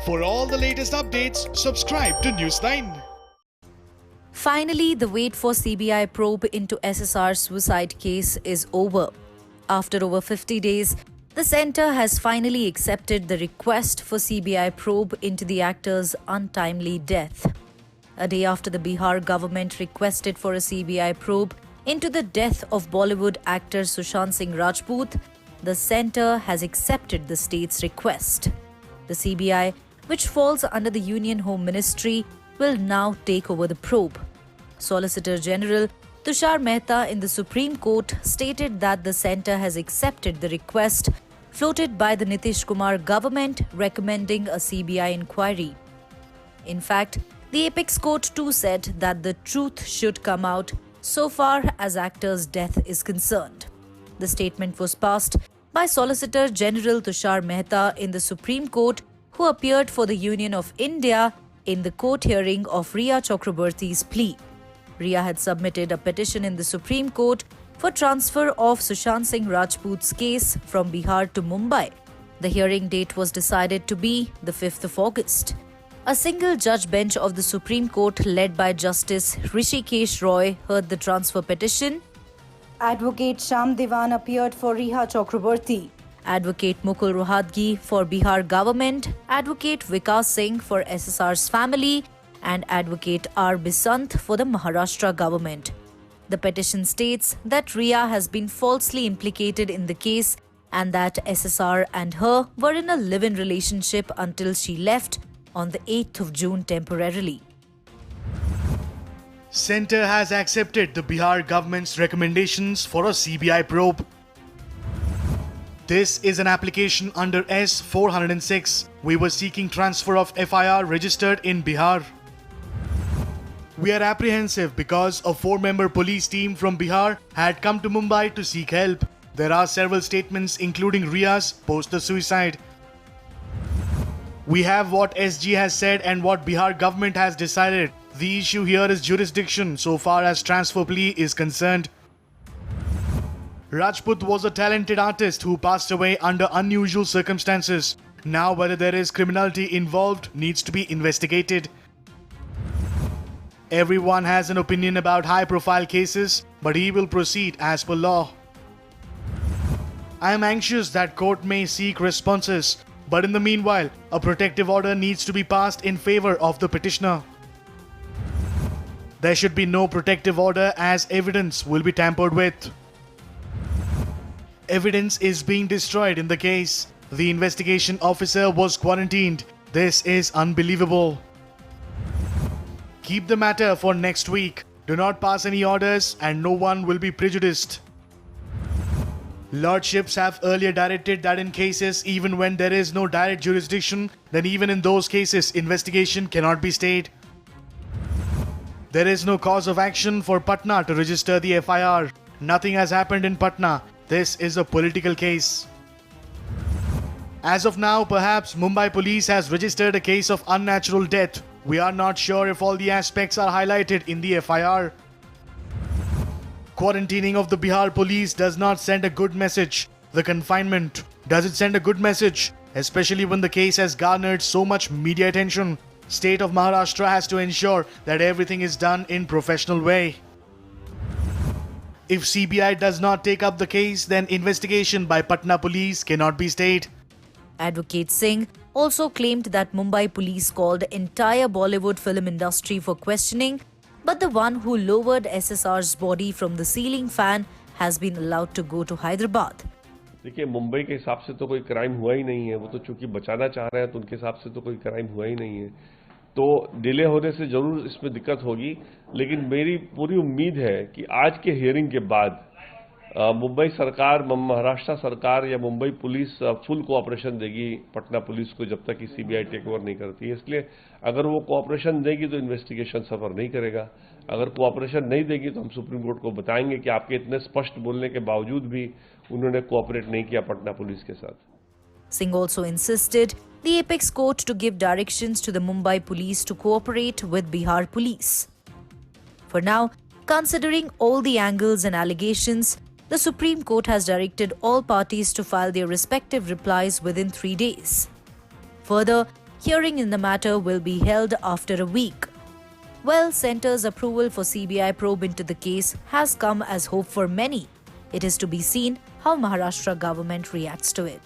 For all the latest updates, subscribe to News9. Finally, the wait for CBI probe into SSR suicide case is over. After over 50 days, the centre has finally accepted the request for CBI probe into the actor's untimely death. A day after the Bihar government requested for a CBI probe into the death of Bollywood actor Sushant Singh Rajput, the centre has accepted the state's request. The CBI, which falls under the Union Home Ministry, will now take over the probe. Solicitor General Tushar Mehta in the Supreme Court stated that the centre has accepted the request floated by the Nitish Kumar government recommending a CBI inquiry. In fact, the apex court too said that the truth should come out so far as actor's death is concerned. The statement was passed by Solicitor General Tushar Mehta in the Supreme Court, who appeared for the Union of India in the court hearing of Rhea Chakraborty's plea. Rhea had submitted a petition in the Supreme Court for transfer of Sushant Singh Rajput's case from Bihar to Mumbai. The hearing date was decided to be the 5th of August. A single-judge bench of the Supreme Court led by Justice Hrishikesh Roy heard the transfer petition. Advocate Sham Diwan appeared for Rhea Chakraborty. Advocate Mukul Rohatgi for Bihar government, Advocate Vikas Singh for SSR's family, and Advocate R. Bisant for the Maharashtra government. The petition states that Rhea has been falsely implicated in the case and that SSR and her were in a live-in relationship until she left on the 8th of June temporarily. Centre has accepted the Bihar government's recommendations for a CBI probe. This is an application under S-406. We were seeking transfer of FIR registered in Bihar. We are apprehensive because a 4-member police team from Bihar had come to Mumbai to seek help. There are several statements including Rhea's post the suicide. We have what SG has said and what Bihar government has decided. The issue here is jurisdiction so far as transfer plea is concerned. Rajput was a talented artist who passed away under unusual circumstances. Now whether there is criminality involved needs to be investigated. Everyone has an opinion about high-profile cases, but he will proceed as per law. I am anxious that court may seek responses, but in the meanwhile, a protective order needs to be passed in favor of the petitioner. There should be no protective order as evidence will be tampered with. Evidence is being destroyed in the case. The investigation officer was quarantined. This is unbelievable. Keep the matter for next week. Do not pass any orders and no one will be prejudiced. Lordships have earlier directed that in cases even when there is no direct jurisdiction, then even in those cases investigation cannot be stayed. There is no cause of action for Patna to register the FIR. Nothing has happened in Patna. This is a political case. As of now, perhaps Mumbai police has registered a case of unnatural death. We are not sure if all the aspects are highlighted in the FIR. Quarantining of the Bihar police does not send a good message. The confinement, does it send a good message? Especially when the case has garnered so much media attention. State of Maharashtra has to ensure that everything is done in professional way. If CBI does not take up the case, then investigation by Patna police cannot be stayed. Advocate Singh also claimed that Mumbai police called entire Bollywood film industry for questioning, but the one who lowered SSR's body from the ceiling fan has been allowed to go to Hyderabad. देखिए मुंबई के हिसाब से तो कोई crime हुआ ही नहीं है, वो तो चूंकि बचाना चाह रहे हैं तो उनके हिसाब से तो कोई क्राइम हुआ ही नहीं है, तो डिले होने से जरूर इसमें दिक्कत होगी, लेकिन मेरी पूरी उम्मीद है कि आज के हियरिंग के बाद मुंबई सरकार, महाराष्ट्र सरकार या मुंबई पुलिस फुल कोऑपरेशन देगी पटना पुलिस को जब तक कि सीबीआई टेक ओवर नहीं करती है। इसलिए अगर वो कोऑपरेशन देगी तो इन्वेस्टिगेशन सफर नहीं करेगा, अगर कोऑपरेशन नहीं देगी तो हम सुप्रीम कोर्ट को बताएंगे कि आपके इतने स्पष्ट बोलने के बावजूद भी उन्होंने कोऑपरेट नहीं किया पटना पुलिस के साथ। Singh also insisted the apex court to give directions to the Mumbai police to cooperate with Bihar police. For now, considering all the angles and allegations, the Supreme Court has directed all parties to file their respective replies within 3 days. Further, Hearing in the matter will be held after a week. Well, Centre's approval for CBI probe into the case has come as hope for many. It is to be seen how Maharashtra government reacts to it.